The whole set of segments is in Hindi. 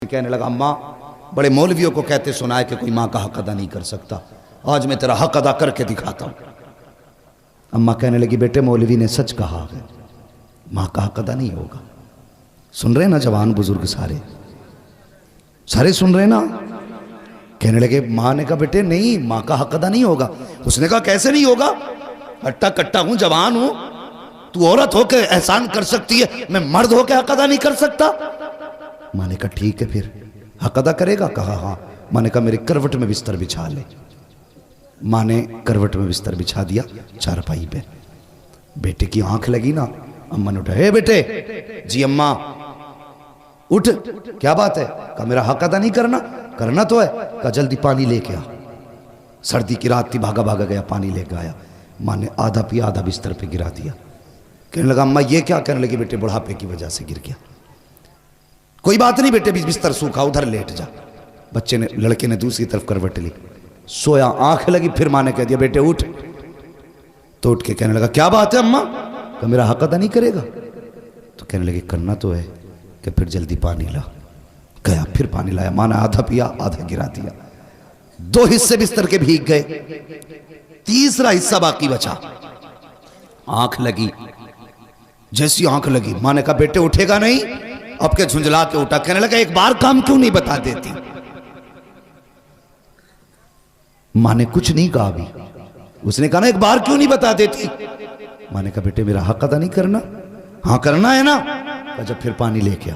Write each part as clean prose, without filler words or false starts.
कहने लगा अम्मा बड़े मौलवियों को कहते सुना है कि कोई माँ का हक अदा नहीं कर सकता, आज मैं तेरा हक अदा करके दिखाता हूँ। अम्मा कहने लगी बेटे मौलवी ने सच कहा है, माँ का हक अदा नहीं होगा। सुन रहे ना जवान बुजुर्ग सारे सारे सुन रहे ना। कहने लगे माँ ने कहा बेटे नहीं माँ का हक अदा नहीं होगा। उसने कहा कैसे नहीं होगा, हट्टा कट्टा हूं जवान हूं, तू औरत होकर एहसान कर सकती है, मैं मर्द होकर हक अदा नहीं कर सकता। माँ ने कहा ठीक है फिर हक अदा करेगा। कहा हाँ। माँ ने कहा मेरे करवट में बिस्तर बिछा ले। माँ ने करवट में बिस्तर बिछा दिया चारपाई पे। बेटे की आंख लगी ना, अम्मा ने उठा, हे बेटे। जी अम्मा। उठ, क्या बात है? कहा मेरा हक अदा नहीं करना। करना तो है। कहा जल्दी पानी लेके आ। सर्दी की रात थी, भागा भागा गया पानी लेके आया। माँ ने आधा पिया आधा बिस्तर पे गिरा दिया। कहने लगा अम्मा ये क्या? कहने लगी बेटे बुढ़ापे की वजह से गिर गया। कोई बात नहीं बेटे, बिस्तर सूखा, उधर लेट जा। बच्चे ने, लड़के ने दूसरी तरफ करवट ली, सोया, आंख लगी। फिर माँ ने कह दिया बेटे उठ। तो उठ के कहने लगा क्या बात है अम्मा? कहा मेरा हक अदा नहीं करेगा। तो कहने लगे करना तो है। कि फिर जल्दी पानी ला। गया फिर पानी लाया। माँ ने आधा पिया आधा गिरा दिया। 2 हिस्से बिस्तर के भीग गए, तीसरा हिस्सा बाकी बचा। आंख लगी, जैसी आंख लगी माँ ने कहा बेटे उठेगा नहीं? अब के झुंझला के उठा। कहने लगा एक बार काम क्यों नहीं बता देती? माँ ने कुछ नहीं कहा अभी। उसने कहा ना एक बार क्यों नहीं बता देती? माँ ने कहा बेटे मेरा हक अदा नहीं करना? हाँ करना है ना। कहा जब फिर पानी लेके आ।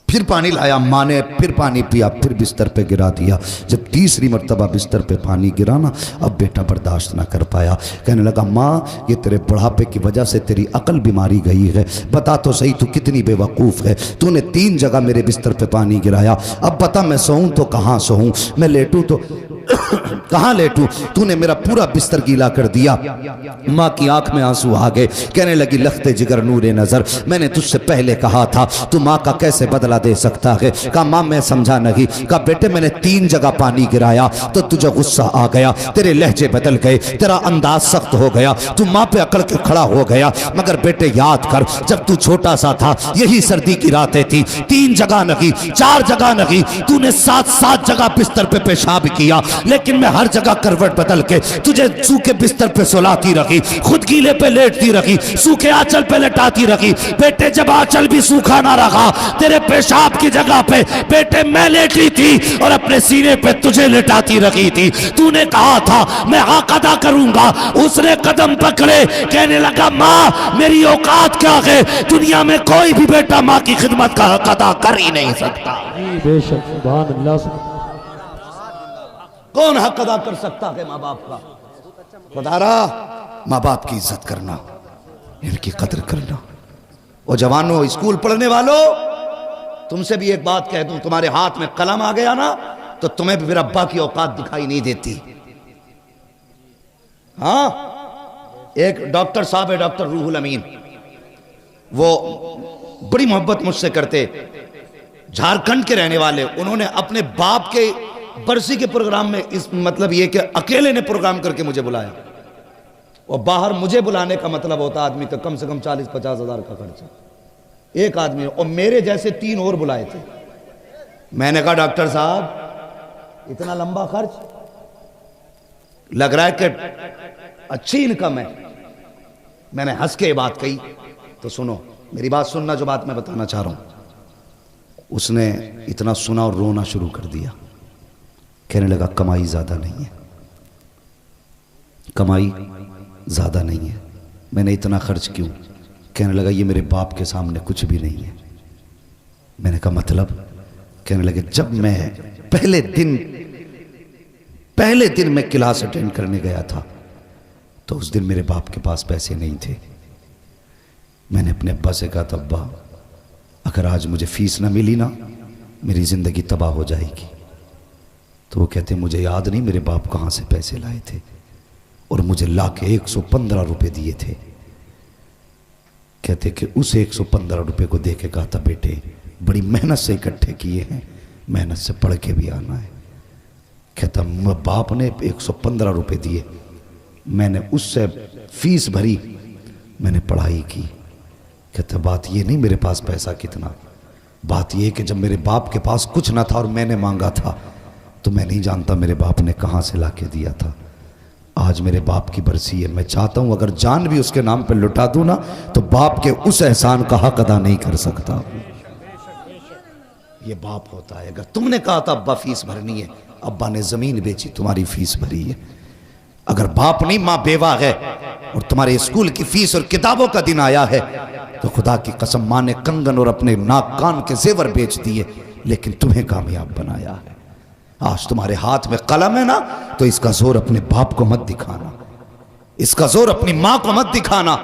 फिर पानी लाया। माँ ने फिर पानी पिया, फिर बिस्तर पे गिरा दिया। जब तीसरी मर्तबा बिस्तर पे पानी गिरा ना, अब बेटा बर्दाश्त ना कर पाया। कहने लगा माँ ये तेरे बुढ़ापे की वजह से तेरी अकल बीमारी गई है। बता तो सही तू कितनी बेवकूफ़ है। तूने 3 जगह मेरे बिस्तर पे पानी गिराया। अब बता मैं सोऊं तो कहाँ सोऊं, मैं लेटूं तो कहाँ लेटूं? तूने मेरा पूरा बिस्तर गीला कर दिया। माँ की आंख में आंसू आ गए। कहने लगी लखते जिगर नूरे नजर, मैंने तुझसे पहले कहा था तू माँ का कैसे बदला दे सकता है। कहा माँ मैं समझा नहीं। कहा बेटे मैंने 3 जगह पानी गिराया तो तुझे गुस्सा आ गया, तेरे लहजे बदल गए, तेरा अंदाज सख्त हो गया, तू माँ पे अकड़ के खड़ा हो गया। मगर बेटे याद कर जब तू छोटा सा था यही सर्दी की रातें थी, 3 जगह नहीं 4 जगह नहीं, तूने 7 जगह बिस्तर पे पेशाब किया, लेकिन मैं हर जगह करवट बदल के तुझे सूखे बिस्तर पे सुलाती रखी, खुद गीले पे लेटती रखी, सूखे आंचल पे लेटाती रखी। बेटे जब आंचल भी सूखा ना रहा, तेरे पेशाब की जगह पे बेटे मैं लेटी थी और अपने सीने पे तुझे लेटाती रखी थी। तूने कहा था मैं हक अदा करूंगा, उसने कदम पकड़े। कहने लगा माँ मेरी औकात क्या है, दुनिया में कोई भी बेटा माँ की खिदमत का हक अदा कर ही नहीं सकता। बेशक सुभान अल्लाह। कौन हक अदा कर सकता है माँ बाप का? बता रहा माँ बाप की इज्जत करना, इनकी कदर करना। और जवानों स्कूल पढ़ने वालों तुमसे भी एक बात कह दूं, तुम्हारे हाथ में कलम आ गया ना तो तुम्हें भी फिर अब्बा की औकात दिखाई नहीं देती। हाँ एक डॉक्टर साहब है, डॉक्टर रूहुल अमीन, वो बड़ी मोहब्बत मुझसे करते, झारखंड के रहने वाले। उन्होंने अपने बाप के बरसी के प्रोग्राम में इस मतलब ये कि अकेले ने प्रोग्राम करके मुझे बुलाया। और बाहर मुझे बुलाने का मतलब होता आदमी का कम से कम 40-50 हजार का खर्चा एक आदमी, और मेरे जैसे 3 और बुलाए थे। मैंने कहा डॉक्टर साहब इतना लंबा खर्च, लग रहा है कि अच्छी इनकम है। मैंने हंस के ये बात कही। तो सुनो मेरी बात सुनना, जो बात मैं बताना चाह रहा हूं। उसने इतना सुना और रोना शुरू कर दिया। कहने लगा कमाई ज्यादा नहीं है, कमाई ज्यादा नहीं है, मैंने इतना खर्च क्यों? कहने लगा ये मेरे बाप के सामने कुछ भी नहीं है। मैंने कहा मतलब? कहने लगे जब मैं पहले दिन मैं क्लास अटेंड करने गया था तो उस दिन मेरे बाप के पास पैसे नहीं थे। मैंने अपने अब्बा से कहा था अब्बा अगर आज मुझे फीस ना मिली ना मेरी जिंदगी तबाह हो जाएगी। तो वो कहते मुझे याद नहीं मेरे बाप कहाँ से पैसे लाए थे, और मुझे ला के 115 रुपये दिए थे। कहते कि उस 115 रुपये को दे के कहा था बेटे बड़ी मेहनत से इकट्ठे किए हैं, मेहनत से पढ़ के भी आना है। कहता बाप ने 115 रुपये दिए, मैंने उससे फीस भरी, मैंने पढ़ाई की। कहता बात ये नहीं मेरे पास पैसा कितना, बात यह कि जब मेरे बाप के पास कुछ ना था और मैंने मांगा था तो मैं नहीं जानता मेरे बाप ने कहाँ से ला के दिया था। आज मेरे बाप की बरसी है, मैं चाहता हूँ अगर जान भी उसके नाम पर लुटा दूँ ना तो बाप के उस एहसान का हक अदा नहीं कर सकता। ये बाप होता है। अगर तुमने कहा था अब्बा फीस भरनी है, अब्बा ने ज़मीन बेची, तुम्हारी फीस भरी है। अगर बाप नहीं, माँ बेवा है और तुम्हारे स्कूल की फीस और किताबों का दिन आया है तो खुदा की कसम माँ ने कंगन और अपने नाक कान के जेवर बेच दिए लेकिन तुम्हें कामयाब बनाया है। आज तुम्हारे हाथ में कलम है ना तो इसका जोर अपने बाप को मत दिखाना, इसका जोर अपनी माँ को मत दिखाना।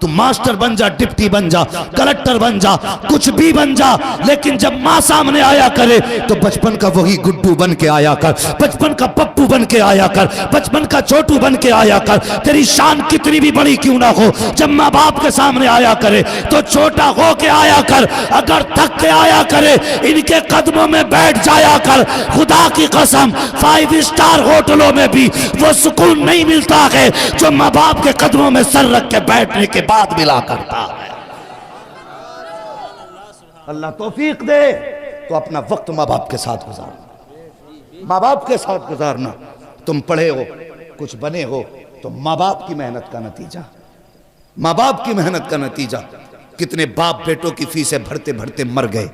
तुम मास्टर बन जा, डिप्टी बन जा, कलेक्टर बन जा, कुछ भी बन जा, लेकिन जब माँ सामने आया करे तो बचपन का वही गुड्डू बन के आया कर, बचपन का पप्पू बन के आया कर, बचपन का छोटू बन के आया कर। तेरी शान कितनी भी बड़ी क्यों ना हो, जब माँ बाप के सामने आया करे तो छोटा हो के आया कर। अगर थक के आया करे इनके कदमों में बैठ जाया कर। खुदा की कसम 5 स्टार होटलों में भी वो सुकून नहीं मिलता है जो माँ बाप के कदमों में सर रख के बैठने के बाद मिला करता है। अल्लाह तौफीक दे तो अपना वक्त माँ बाप के साथ गुजारना, माँ बाप के साथ गुजारना। तुम पढ़े हो, कुछ बने हो तो माँ बाप की मेहनत का नतीजा, माँ बाप की मेहनत का नतीजा। कितने बाप बेटों की फीसें भरते भरते मर गए।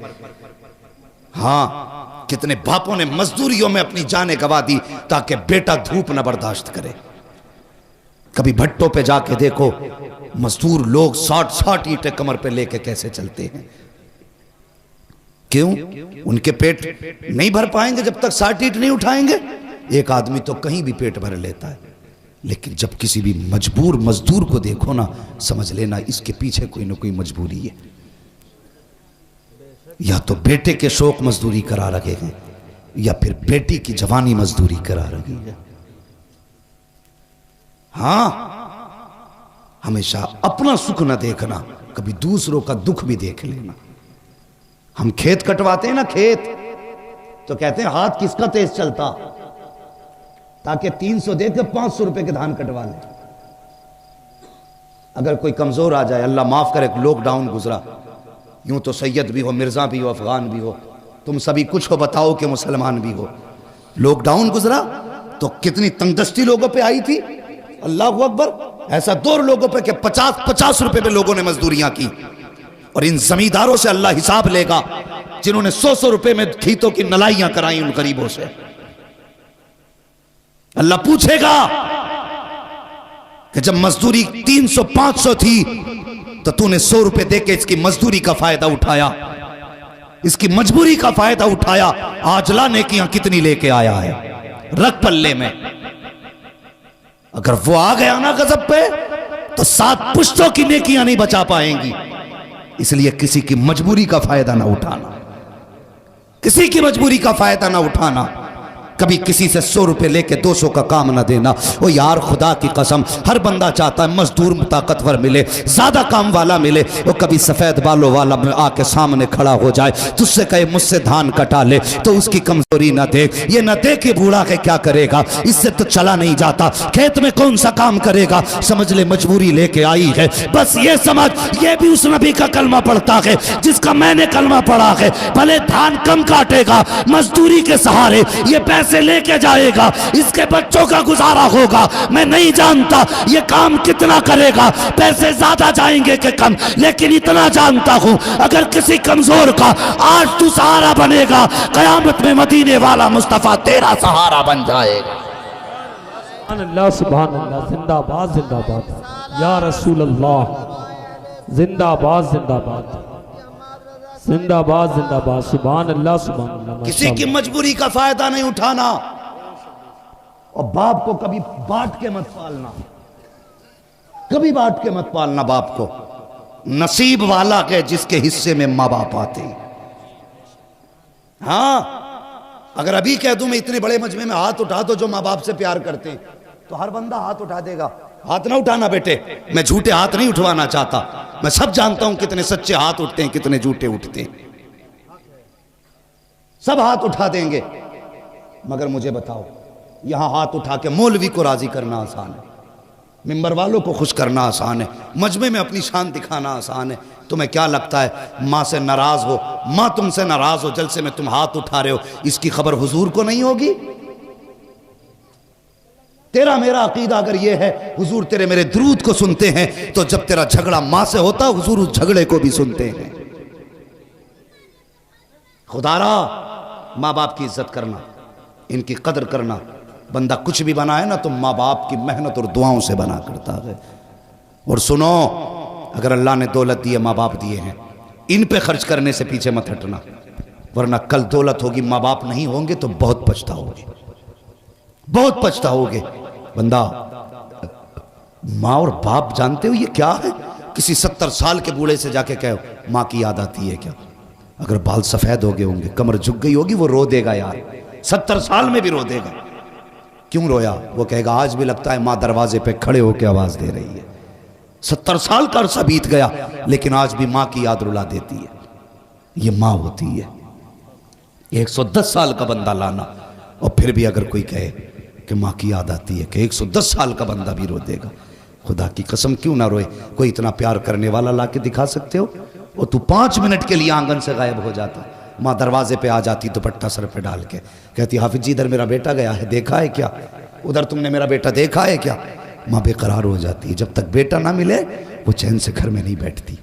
हाँ, कितने बापों ने मजदूरियों में अपनी जानें गवा दी ताकि बेटा धूप न बर्दाश्त करे। कभी भट्टों पे जाके देखो, मजदूर लोग 60-60 ईंटें कमर पे लेके कैसे चलते हैं। क्यों? उनके पेट नहीं भर पाएंगे जब तक 60 ईंट नहीं उठाएंगे। एक आदमी तो कहीं भी पेट भर लेता है, लेकिन जब किसी भी मजबूर मजदूर को देखो ना, समझ लेना इसके पीछे कोई ना कोई मजबूरी है। या तो बेटे के शौक मजदूरी करा रहे हैं या फिर बेटी की जवानी मजदूरी करा रही है। हां, हमेशा अपना सुख न देखना, कभी दूसरों का दुख भी देख लेना। हम खेत कटवाते हैं ना, खेत तो कहते हैं हाथ किसका तेज चलता, ताकि 300 देकर 500 रुपए के धान कटवा ले। अगर कोई कमजोर आ जाए, अल्लाह माफ करे, लॉकडाउन गुजरा, यूं तो सैयद भी हो, मिर्जा भी हो, अफगान भी हो, तुम सभी कुछ हो, बताओ कि मुसलमान भी हो। लॉकडाउन गुजरा तो कितनी तंगदस्ती लोगों पे आई थी। अल्लाह अकबर, ऐसा 2 लोगों पे कि 50-50 रुपए पे लोगों ने मजदूरियां की। और इन जमींदारों से अल्लाह हिसाब लेगा जिन्होंने 100-100 रुपए में खेतों की नलाइयां कराई उन गरीबों से। अल्लाह पूछेगा कि जब मजदूरी 300-500 थी तो तूने 100 रुपए देके इसकी मजदूरी का फायदा उठाया, इसकी मजबूरी का फायदा उठाया। आज ला नेकियां कितनी लेके आया है, रख पल्ले में। अगर वो आ गया ना गजब पे तो 7 पुश्तों की नेकियां नहीं बचा पाएंगी। इसलिए किसी की मजबूरी का फायदा ना उठाना, किसी की मजबूरी का फायदा ना उठाना। कभी किसी से 100 रुपए लेके 200 का काम ना देना। ओ यार, खुदा की कसम, हर बंदा चाहता है मजदूर ताकतवर मिले, ज्यादा काम वाला मिले। वो कभी सफेद बालों वाला आके सामने खड़ा हो जाए, तुझसे कहे मुझसे धान कटा ले, तो उसकी कमजोरी ना देख। ये ना देख के बूढ़ा के क्या करेगा, इससे तो चला नहीं जाता, खेत में कौन सा काम करेगा। समझ ले मजबूरी लेके आई है, बस ये समझ, ये भी उस नबी का कलमा पढ़ता है जिसका मैंने कलमा पढ़ा है। भले धान कम काटेगा, मजदूरी के सहारे ये पैसे लेके जाएगा, इसके बच्चों का गुजारा होगा। मैं नहीं जानता ये काम कितना करेगा, पैसे ज्यादा जाएंगे कि कम, लेकिन इतना जानता हूं अगर किसी कमजोर का आज तू सहारा बनेगा, कयामत में मदीने वाला मुस्तफा तेरा सहारा बन जाएगा। अल्लाह सुभान अल्लाह, जिंदाबाद जिंदाबाद या रसूल अल्लाह, जिंदाबाद जिंदाबाद जिंदाबाद जिंदाबाद, सुभान अल्लाह सुभान अल्लाह। किसी की मजबूरी का फायदा नहीं उठाना और बाप को कभी बांट के मत पालना, कभी बांट के मत पालना बाप को। नसीब वाला के जिसके हिस्से में माँ बाप आते। हाँ, अगर अभी कह दूं मैं इतने बड़े मजमे में हाथ उठा दो जो माँ बाप से प्यार करते हैं, तो हर बंदा हाथ उठा देगा। हाथ ना उठाना बेटे, मैं झूठे हाथ नहीं उठवाना चाहता। मैं सब जानता हूं कितने सच्चे हाथ उठते हैं, कितने झूठे उठते हैं। सब हाथ उठा देंगे, मगर मुझे बताओ, यहां हाथ उठा के मौलवी को राजी करना आसान है, मिंबर वालों को खुश करना आसान है, मजमे में अपनी शान दिखाना आसान है, तुम्हें क्या लगता है माँ से नाराज हो, माँ तुमसे नाराज हो, जलसे में तुम हाथ उठा रहे हो, इसकी खबर हुजूर को नहीं होगी? तेरा मेरा अकीदा अगर ये है हुजूर तेरे मेरे दुरूद को सुनते हैं, तो जब तेरा झगड़ा माँ से होता हुजूर उस झगड़े को भी सुनते हैं। खुदारा माँ बाप की इज्जत करना, इनकी कदर करना। बंदा कुछ भी बना है ना तो माँ बाप की मेहनत और दुआओं से बना करता है। और सुनो, अगर अल्लाह ने दौलत दी है, माँ बाप दिए हैं, इन पे खर्च करने से पीछे मत हटना, वरना कल दौलत होगी माँ बाप नहीं होंगे तो बहुत पछताओगे, बहुत पछताओगे। बंदा माँ और बाप जानते हो ये क्या है? किसी 70 साल के बूढ़े से जाके कहो माँ की याद आती है क्या? अगर बाल सफेद हो गए होंगे, कमर झुक गई होगी, वो रो देगा यार, 70 साल में भी रो देगा। क्यों रोया? वो कहेगा आज भी लगता है माँ दरवाजे पे खड़े होकर आवाज दे रही है। 70 साल का अरसा बीत गया लेकिन आज भी माँ की याद रुला देती है। ये माँ होती है। 110 साल का बंदा लाना और फिर भी अगर कोई कहे कि माँ की याद आती है, कि 110 साल का बंदा भी रो देगा। खुदा की कसम क्यों ना रोए? कोई इतना प्यार करने वाला ला के दिखा सकते हो? और तू 5 मिनट के लिए आंगन से गायब हो जाता, माँ दरवाजे पे आ जाती दुपट्टा सर पे डाल के, कहती हाफिज जी इधर मेरा बेटा गया है, देखा है क्या? उधर तुमने मेरा बेटा देखा है क्या? माँ बेकरार हो जाती है। जब तक बेटा ना मिले वो चैन से घर में नहीं बैठती।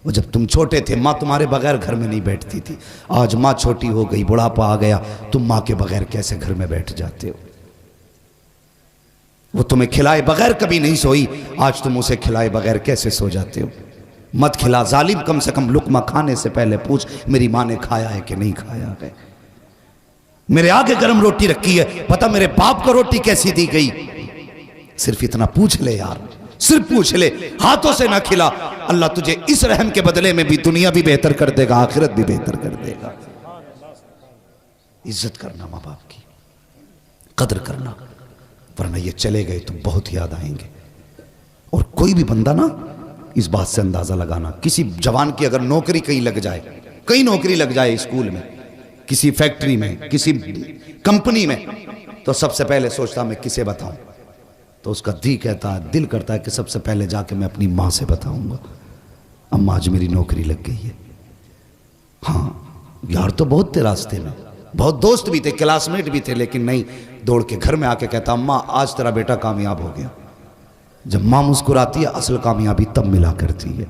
वो जब तुम छोटे थे माँ तुम्हारे बगैर घर में नहीं बैठती थी। आज माँ छोटी हो गई, बुढ़ापा आ गया, तुम माँ के बगैर कैसे घर में बैठ जाते हो? वो तुम्हें खिलाए बगैर कभी नहीं सोई, आज तुम उसे खिलाए बगैर कैसे सो जाते हो? मत खिला जालिम, कम से कम लुकमा खाने से पहले पूछ मेरी माँ ने खाया है कि नहीं खाया है। मेरे आगे गर्म रोटी रखी है, पता मेरे बाप को रोटी कैसी दी गई? सिर्फ इतना पूछ ले यार, सिर्फ पूछ ले, हाथों से ना खिला। अल्लाह तुझे इस रहम के बदले में भी दुनिया भी बेहतर कर देगा, आखिरत भी बेहतर कर देगा। इज्जत करना माँ बाप की, कदर करना, वरना ये चले गए तो बहुत याद आएंगे। और कोई भी बंदा ना इस बात से अंदाजा लगाना, किसी जवान की अगर नौकरी कहीं लग जाए, कहीं नौकरी लग जाए, स्कूल में, किसी फैक्ट्री में, किसी कंपनी में, तो सबसे पहले सोचता मैं किसे बताऊं? तो उसका दिल करता है कि सबसे पहले जाके मैं अपनी माँ से बताऊंगा, अम्मा आज मेरी नौकरी लग गई है। हाँ यार तो बहुत थे रास्ते में, बहुत दोस्त भी थे, क्लासमेट भी थे, लेकिन नहीं, दौड़ के घर में आके कहता अम्मा आज तेरा बेटा कामयाब हो गया। जब माँ मुस्कुराती है असल कामयाबी तब मिला करती है।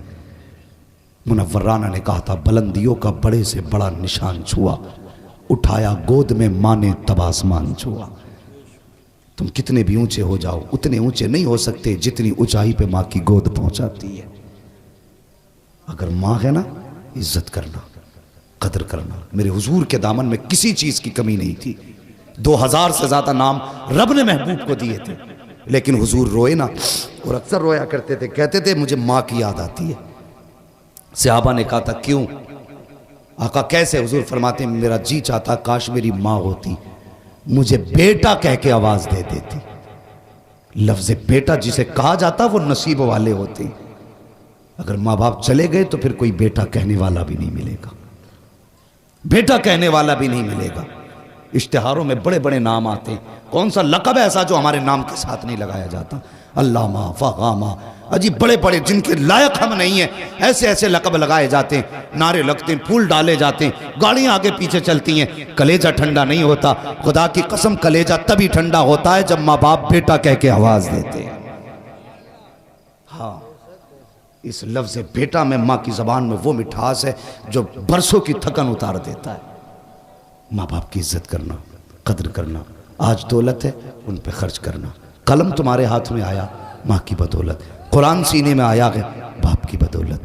मुनव्वर राना ने कहा था बुलंदियों का बड़े से बड़ा निशान छुआ, उठाया गोद में माँ ने तब आसमान छुआ। तुम कितने भी ऊंचे हो जाओ उतने ऊंचे नहीं हो सकते जितनी ऊंचाई पे माँ की गोद पहुंचाती है। अगर माँ है ना, इज्जत करना, कदर करना। मेरे हुजूर के दामन में किसी चीज की कमी नहीं थी। 2000 से ज्यादा नाम रब ने महबूब को दिए थे, लेकिन हुजूर रोए ना, और अक्सर रोया करते थे, कहते थे मुझे माँ की याद आती है। सहाबा ने कहा था क्यों? आका कैसे? हुजूर फरमाते मेरा जी चाहता काश मेरी माँ होती, मुझे बेटा कह के आवाज दे देती। लफ्ज बेटा जिसे कहा जाता वो नसीब वाले होते। अगर माँ बाप चले गए तो फिर कोई बेटा कहने वाला भी नहीं मिलेगा, बेटा कहने वाला भी नहीं मिलेगा। इश्तिहारों में बड़े बड़े नाम आते हैं, कौन सा लक़ब ऐसा जो हमारे नाम के साथ नहीं लगाया जाता? अल्लामा, फ़ग़ामा, अजीब बड़े बड़े जिनके लायक हम नहीं हैं, ऐसे ऐसे लक़ब लगाए जाते हैं, नारे लगते हैं, फूल डाले जाते हैं, गाड़ियाँ आगे पीछे चलती हैं। कलेजा ठंडा नहीं होता, खुदा की कसम कलेजा तभी ठंडा होता है जब माँ बाप बेटा कह के आवाज़ देते हैं। हाँ, इस लफ्ज़ बेटा में माँ की ज़बान में वो मिठास है जो बरसों की थकन उतार देता है। माँ बाप की इज्जत करना, कदर करना। आज दौलत है उन पे खर्च करना। कलम तुम्हारे हाथ में आया माँ की बदौलत, कुरान सीने में आया है बाप की बदौलत।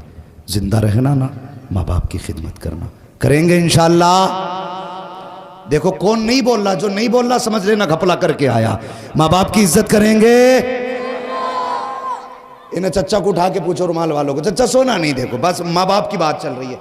जिंदा रहना ना, माँ बाप की खिदमत करना। करेंगे इंशाअल्लाह। देखो कौन नहीं बोल रहा, जो नहीं बोल रहा समझ लेना घपला करके आया। माँ बाप की इज्जत करेंगे। इन्हें चच्चा को उठा के पूछो रुमाल वालों को, चच्चा सोना नहीं, देखो बस माँ बाप की बात चल रही है।